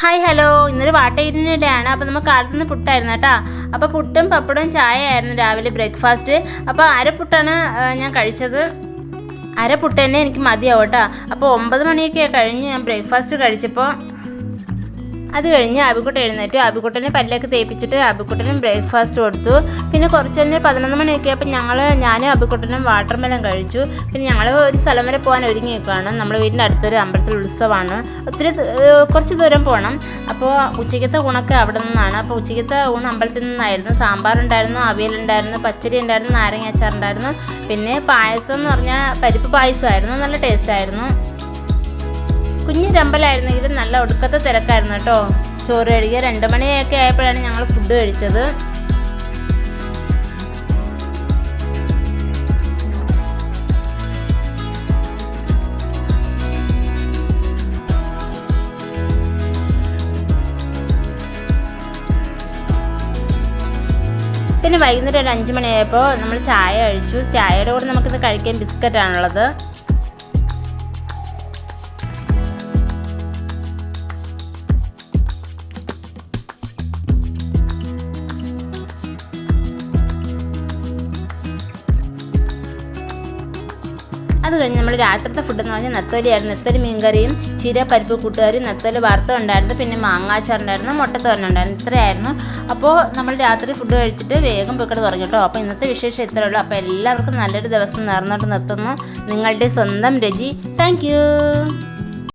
Hi hello, ഇന്നൊരു വാട്ടയിൻ്റെ day ആണ്. അപ്പോൾ നമുക്ക് കാലത്തുനിന്ന് പുട്ടായിരുന്നു കേട്ടോ. അപ്പോൾ പുട്ടും പപ്പടവും ചായ ആയിരുന്നു രാവിലെ ബ്രേക്ക്ഫാസ്റ്റ്. അപ്പോൾ അരപ്പുട്ടാണ് ഞാൻ കഴിച്ചത്. അരപ്പുട്ട് തന്നെ എനിക്ക് മതിയാവും കേട്ടോ. അപ്പോൾ 9 മണിയൊക്കെ കഴിഞ്ഞ് ഞാൻ ബ്രേക്ക്ഫാസ്റ്റ് കഴിച്ചപ്പോൾ അത് കഴിഞ്ഞ് അബിക്കുട്ടൻ എഴുന്നേറ്റ്. അബിക്കുട്ടനെ പല്ലൊക്കെ തേപ്പിച്ചിട്ട് അബിക്കുട്ടനും ബ്രേക്ക്ഫാസ്റ്റ് കൊടുത്തു. പിന്നെ കുറച്ച് കഴിഞ്ഞ് 11 മണിയൊക്കെ അപ്പോൾ ഞാനും അബിക്കുട്ടനും വാട്ടർമെലൻ കഴിച്ചു. പിന്നെ ഞങ്ങൾ ഒരു സ്ഥലം വരെ പോകാൻ ഒരുങ്ങി നിൽക്കുകയാണ്. നമ്മുടെ വീടിൻ്റെ അടുത്തൊരു അമ്പലത്തിൽ ഉത്സവമാണ്. കുറച്ച് ദൂരം പോകണം. അപ്പോൾ ഉച്ചയ്ക്കത്തെ ഊണൊക്കെ അവിടെ നിന്നാണ്. അപ്പോൾ ഉച്ചയ്ക്കത്തെ ഊണ് അമ്പലത്തിൽ നിന്നായിരുന്നു. സാമ്പാറുണ്ടായിരുന്നു, അവിയലുണ്ടായിരുന്നു, പച്ചടി ഉണ്ടായിരുന്നു, നാരങ്ങ അച്ചാറുണ്ടായിരുന്നു. പിന്നെ പായസം എന്ന് പറഞ്ഞാൽ പരിപ്പ് പായസമായിരുന്നു. നല്ല ടേസ്റ്റായിരുന്നു. കുഞ്ഞിരമ്പലായിരുന്നെങ്കിലും നല്ല ഒടുക്കത്തെ തിരക്കായിരുന്നു കേട്ടോ. ചോറ് കഴിക്കുക 2 മണിയൊക്കെ ആയപ്പോഴാണ് ഞങ്ങൾ ഫുഡ് കഴിച്ചത്. പിന്നെ വൈകുന്നേരം ഒരു 5 മണിയായപ്പോൾ നമ്മൾ ചായ കഴിച്ചു. ചായയുടെ കൂടെ നമുക്കിത് കഴിക്കാൻ ബിസ്ക്കറ്റാണുള്ളത്. അത് കഴിഞ്ഞ് നമ്മൾ രാത്രിത്തെ ഫുഡെന്ന് പറഞ്ഞാൽ നെത്തോലിയായിരുന്നു. നെത്തോലി മീൻകറിയും ചീര പരിപ്പ് കൂട്ടുകറിയും നെത്തോലി വറുത്തുണ്ടായിരുന്നു. പിന്നെ മാങ്ങാച്ചാറുണ്ടായിരുന്നു, മുട്ടത്തോരനുണ്ടായിരുന്നു. ഇത്രയായിരുന്നു. അപ്പോൾ നമ്മൾ രാത്രി ഫുഡ് കഴിച്ചിട്ട് വേഗം പോയിക്കട്ട് തുടങ്ങി കേട്ടോ. അപ്പോൾ ഇന്നത്തെ വിശേഷം ഇത്രയേ ഉള്ളൂ. അപ്പോൾ എല്ലാവർക്കും നല്ലൊരു ദിവസം നേർന്നോട്ട് നിർത്തുന്നു. നിങ്ങളുടെ സ്വന്തം രജി. Thank you.